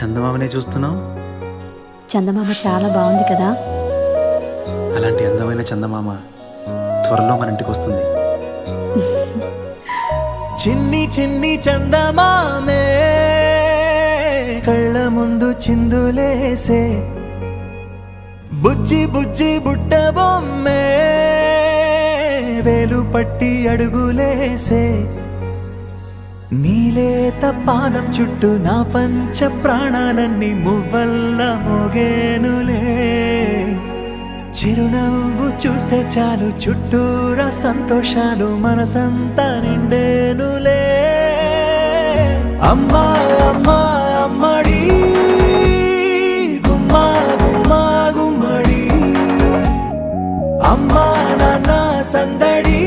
చందమామనే చూస్తున్నావు? చందమామ చాలా బాగుంది కదా. అలాంటి అందమైన చందమామ త్వరలో మన ఇంటికి వస్తుంది. చిన్ని చిన్ని చందమామే కళ్ళ ముందు చిందులేసే, బుజ్జి బుజ్జి బుట్ట బొమ్మే వేలు పట్టి అడుగులేసే, నీలేత పానం చుట్టూ నా పంచ ప్రాణాలన్నీ మువ్వల్ల మోగేనులే, చిరునవ్వు చూస్తే చాలు చుట్టూరా సంతోషాలు మనసంతా నిండేనులే. అమ్మా అమ్మా అమ్మడి గుమ్మా గుమ్మా గుమ్మడి, అమ్మా నాన్న సందడి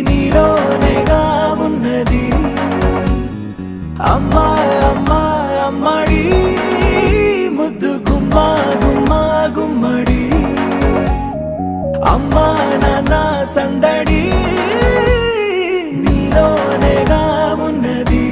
నీలోనేగా ఉన్నది. అమ్మా అమ్మా అమ్మడి ముద్దు గుమ్మా గుమ్మా గుమ్మడి, అమ్మా నాన్న సందడి నీలోనేగా ఉన్నది.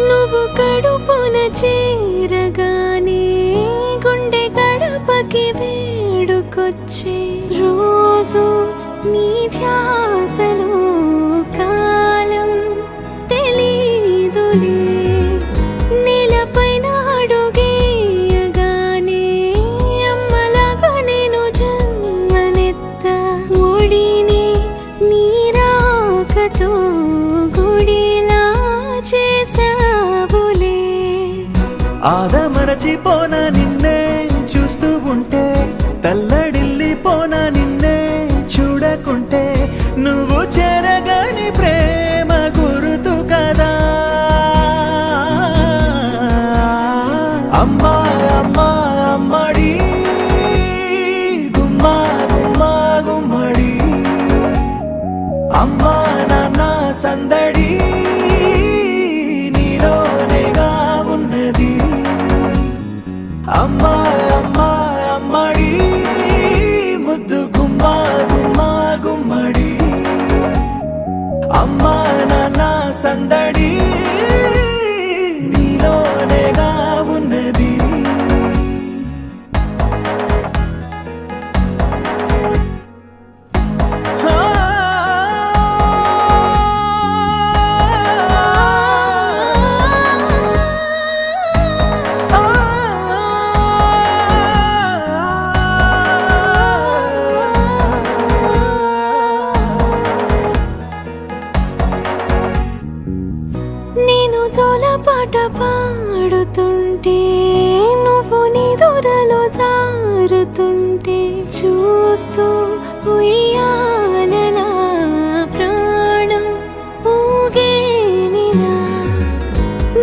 నువ్వు కడుపున చేరగానే గుండె గడపకి వేడుకొచ్చే, రోజు నీ ధ్యాసలో కాలం తెలీదులే, నేలపైన అడుగేయగానే అమ్మలాగా నేను జన్మనెత్త, ఒడిని నీ రాకతో గుడిలా చేసావులే. ఆదమరచిపోనా నిన్నే చూస్తూ ఉంటే, తల్లడిల్లిపోనా నిన్నే చూడకుంటే, నువ్వు చెరగని ప్రేమ గురుతు కదా. అమ్మా అమ్మా అమ్మడి గుమ్మా గుమ్మా గుమ్మడి, అమ్మా నాన్న సందడి నీలోనేగా ఉన్నది. అమ్మా అమ్మా అమ్మడి ముద్దు గుమ్మా గుమ్మా గుమ్మడి, అమ్మా నాన్న సందడి నీలోనేగా ఉన్నది. నేను జోలపాట పాడుతుంటే, నువ్వు నీ దూరలో జారుతుంటే, చూస్తూ ఉయ్యాలలా ప్రాణం ఊగేనినా,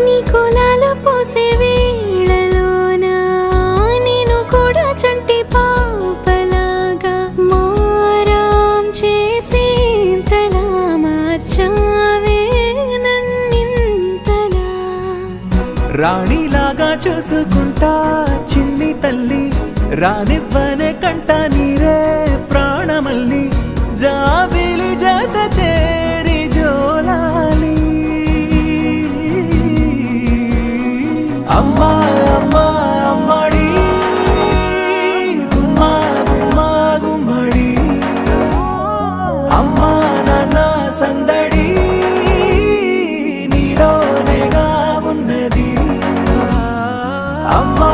నీ కులాల పోసే వేళలోనా నేను కూడా చంటి పాపలాగా మారాం చేసేంతలా మార్చావే. రాణిలాగా చూసుకుంటా చిన్ని తల్లి, రానివ్వనే కంట నీరే ప్రాణమల్లి, జాబిలి జత చేరి జోలాలి. అమ్మా అమ్మా అమ్మడి గుమ్మా గుమ్మా గుమ్మడి, అమ్మా నాన్న సందడి నీలోనేగా ఉన్నది. అమ్మా